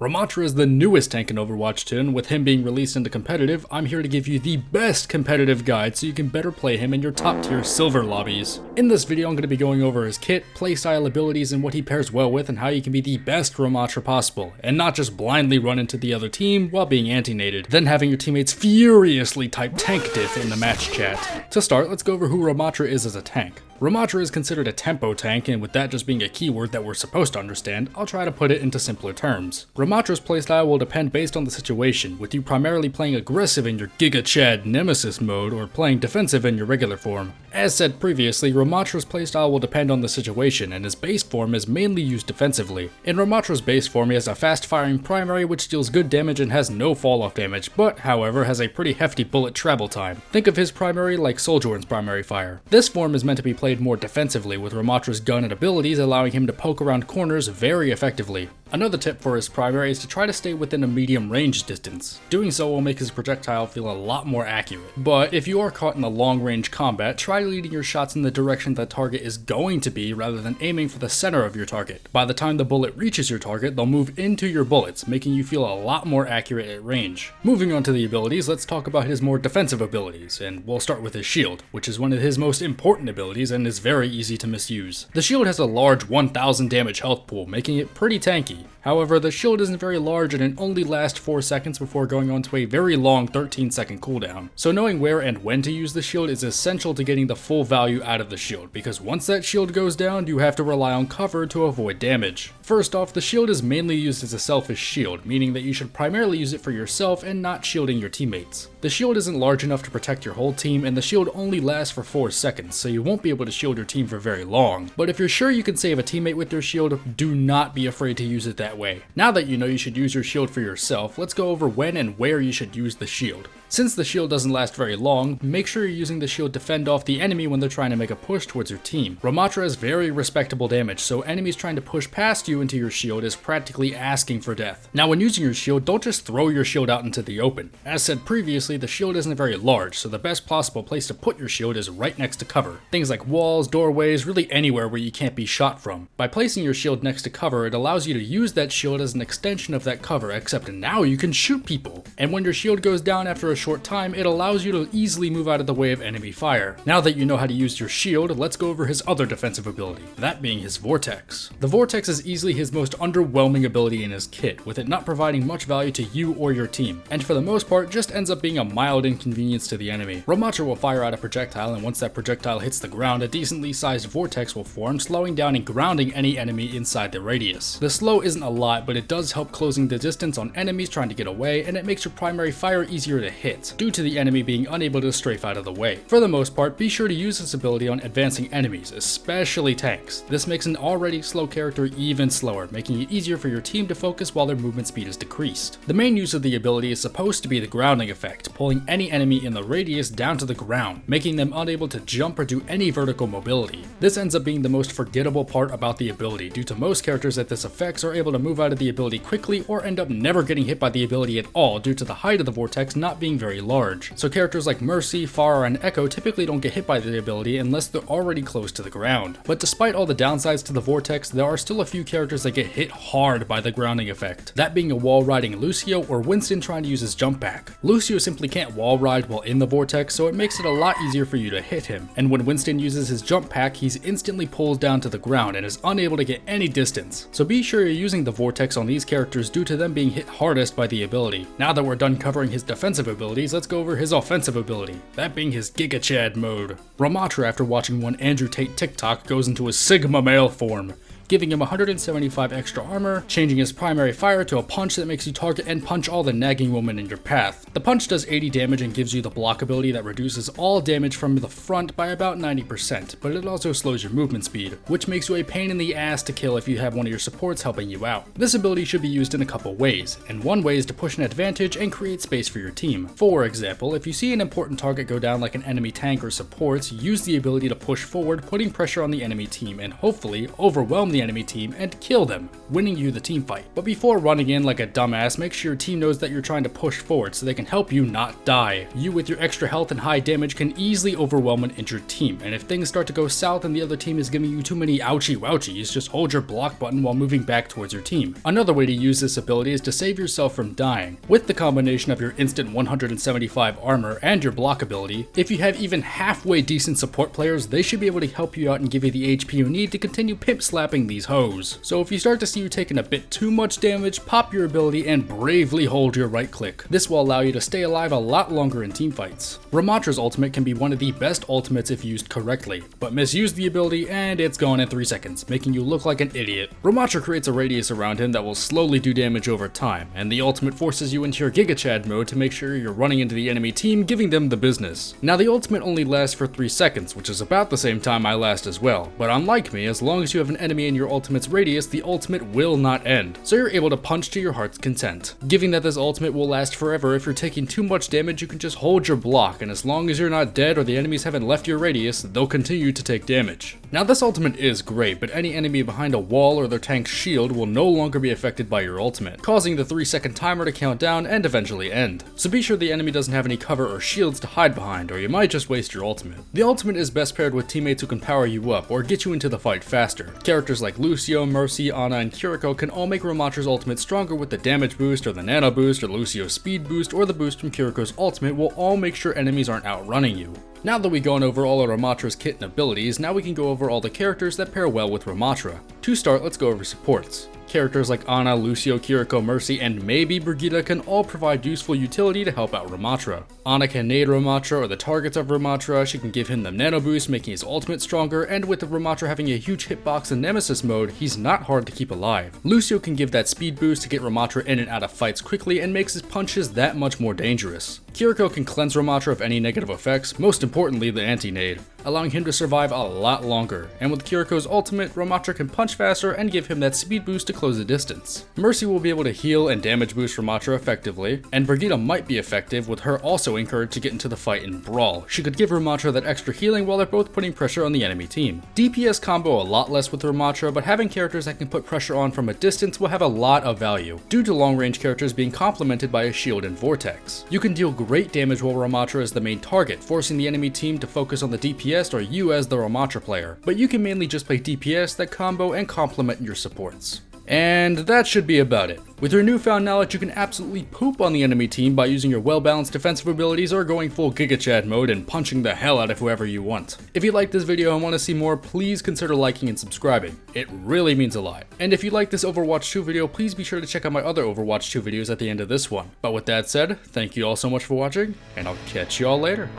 Ramattra is the newest tank in Overwatch 2, and with him being released into competitive, I'm here to give you the best competitive guide so you can better play him in your top tier silver lobbies. In this video I'm going to be going over his kit, playstyle abilities, and what he pairs well with and how you can be the best Ramattra possible, and not just blindly run into the other team while being anti-nated, then having your teammates furiously type tank diff in the match chat. To start, let's go over who Ramattra is as a tank. Ramattra is considered a tempo tank, and with that just being a keyword that we're supposed to understand, I'll try to put it into simpler terms. Ramattra's playstyle will depend based on the situation, with you primarily playing aggressive in your GIGA NEMESIS mode or playing defensive in your regular form. As said previously, Ramattra's playstyle will depend on the situation, and his base form is mainly used defensively. In Ramattra's base form, he has a fast-firing primary which deals good damage and has no fall-off damage, but however has a pretty hefty bullet travel time. Think of his primary like Soldier's primary fire. This form is meant to be played more defensively, with Ramattra's gun and abilities allowing him to poke around corners very effectively. Another tip for his primary is to try to stay within a medium range distance. Doing so will make his projectile feel a lot more accurate. But if you are caught in a long range combat, try leading your shots in the direction the target is going to be rather than aiming for the center of your target. By the time the bullet reaches your target, they'll move into your bullets, making you feel a lot more accurate at range. Moving on to the abilities, let's talk about his more defensive abilities, and we'll start with his shield, which is one of his most important abilities and is very easy to misuse. The shield has a large 1000 damage health pool, making it pretty tanky. However, the shield isn't very large and it only lasts 4 seconds before going on to a very long 13-second cooldown. So knowing where and when to use the shield is essential to getting the full value out of the shield, because once that shield goes down, you have to rely on cover to avoid damage. First off, the shield is mainly used as a selfish shield, meaning that you should primarily use it for yourself and not shielding your teammates. The shield isn't large enough to protect your whole team, and the shield only lasts for 4 seconds, so you won't be able to shield your team for very long. But if you're sure you can save a teammate with your shield, do not be afraid to use it that way. Now that you know you should use your shield for yourself, let's go over when and where you should use the shield. Since the shield doesn't last very long, make sure you're using the shield to fend off the enemy when they're trying to make a push towards your team. Ramattra has very respectable damage, so enemies trying to push past you into your shield is practically asking for death. Now when using your shield, don't just throw your shield out into the open. As said previously, the shield isn't very large, so the best possible place to put your shield is right next to cover. Things like walls, doorways, really anywhere where you can't be shot from. By placing your shield next to cover, it allows you to use that shield as an extension of that cover, except now you can shoot people. And when your shield goes down after a short time, it allows you to easily move out of the way of enemy fire. Now that you know how to use your shield, let's go over his other defensive ability, that being his Vortex. The Vortex is easily his most underwhelming ability in his kit, with it not providing much value to you or your team, and for the most part just ends up being a mild inconvenience to the enemy. Ramattra will fire out a projectile, and once that projectile hits the ground, a decently sized vortex will form, slowing down and grounding any enemy inside the radius. The slow isn't a lot, but it does help closing the distance on enemies trying to get away, and it makes your primary fire easier to hit, due to the enemy being unable to strafe out of the way. For the most part, be sure to use this ability on advancing enemies, especially tanks. This makes an already slow character even slower, making it easier for your team to focus while their movement speed is decreased. The main use of the ability is supposed to be the grounding effect, pulling any enemy in the radius down to the ground, making them unable to jump or do any vertical mobility. This ends up being the most forgettable part about the ability, due to most characters that this affects are able to move out of the ability quickly or end up never getting hit by the ability at all due to the height of the vortex not being very large. So characters like Mercy, Pharah, and Echo typically don't get hit by the ability unless they're already close to the ground. But despite all the downsides to the vortex, there are still a few characters that get hit hard by the grounding effect, that being a wall riding Lucio or Winston trying to use his jump pack. Lucio simply can't wall ride while in the vortex, so it makes it a lot easier for you to hit him, and when Winston uses his jump pack, he's instantly pulled down to the ground and is unable to get any distance. So be sure you're using the vortex on these characters due to them being hit hardest by the ability. Now that we're done covering his defensive abilities, let's go over his offensive ability, that being his GIGA mode. Ramattra, after watching one Andrew Tate TikTok, goes into his Sigma male form, giving him 175 extra armor, changing his primary fire to a punch that makes you target and punch all the nagging women in your path. The punch does 80 damage and gives you the block ability that reduces all damage from the front by about 90%, but it also slows your movement speed, which makes you a pain in the ass to kill if you have one of your supports helping you out. This ability should be used in a couple ways, and one way is to push an advantage and create space for your team. For example, if you see an important target go down like an enemy tank or supports, use the ability to push forward, putting pressure on the enemy team and hopefully overwhelm the enemy team and kill them, winning you the team fight. But before running in like a dumbass, make sure your team knows that you're trying to push forward so they can help you not die. You with your extra health and high damage can easily overwhelm an injured team, and if things start to go south and the other team is giving you too many ouchie wouchies, just hold your block button while moving back towards your team. Another way to use this ability is to save yourself from dying. With the combination of your instant 175 armor and your block ability, if you have even halfway decent support players, they should be able to help you out and give you the HP you need to continue pimp slapping these hoes. So if you start to see you taking a bit too much damage, pop your ability and bravely hold your right click. This will allow you to stay alive a lot longer in teamfights. Ramattra's ultimate can be one of the best ultimates if used correctly, but misuse the ability and it's gone in 3 seconds, making you look like an idiot. Ramattra creates a radius around him that will slowly do damage over time, and the ultimate forces you into your GIGA Chad mode to make sure you're running into the enemy team, giving them the business. Now the ultimate only lasts for 3 seconds, which is about the same time I last as well, but unlike me, as long as you have an enemy in your ultimate's radius, the ultimate will not end, so you're able to punch to your heart's content. Given that this ultimate will last forever, if you're taking too much damage you can just hold your block, and as long as you're not dead or the enemies haven't left your radius, they'll continue to take damage. Now this ultimate is great, but any enemy behind a wall or their tank's shield will no longer be affected by your ultimate, causing the 3-second timer to count down and eventually end. So be sure the enemy doesn't have any cover or shields to hide behind, or you might just waste your ultimate. The ultimate is best paired with teammates who can power you up or get you into the fight faster. Characters like Lucio, Mercy, Ana, and Kiriko can all make Ramattra's ultimate stronger with the damage boost or the nano boost or Lucio's speed boost or the boost from Kiriko's ultimate will all make sure enemies aren't outrunning you. Now that we've gone over all of Ramattra's kit and abilities, now we can go over all the characters that pair well with Ramattra. To start, let's go over supports. Characters like Ana, Lucio, Kiriko, Mercy, and maybe Brigitte can all provide useful utility to help out Ramattra. Ana can nade Ramattra or the targets of Ramattra, she can give him the nano boost making his ultimate stronger, and with the Ramattra having a huge hitbox in Nemesis mode, he's not hard to keep alive. Lucio can give that speed boost to get Ramattra in and out of fights quickly and makes his punches that much more dangerous. Kiriko can cleanse Ramattra of any negative effects, most importantly the anti-nade, allowing him to survive a lot longer, and with Kiriko's ultimate, Ramattra can punch faster and give him that speed boost to close the distance. Mercy will be able to heal and damage boost Ramattra effectively, and Brigitte might be effective with her also encouraged to get into the fight and brawl. She could give Ramattra that extra healing while they're both putting pressure on the enemy team. DPS combo a lot less with Ramattra, but having characters that can put pressure on from a distance will have a lot of value, due to long range characters being complemented by a shield and vortex. You can deal great damage while Ramattra is the main target, forcing the enemy team to focus on the DPS or you as the Ramattra player, but you can mainly just play DPS that combo and complement your supports. And that should be about it. With your newfound knowledge, you can absolutely poop on the enemy team by using your well-balanced defensive abilities or going full Giga Chad mode and punching the hell out of whoever you want. If you liked this video and want to see more, please consider liking and subscribing. It really means a lot. And if you like this Overwatch 2 video, please be sure to check out my other Overwatch 2 videos at the end of this one. But with that said, thank you all so much for watching, and I'll catch you all later.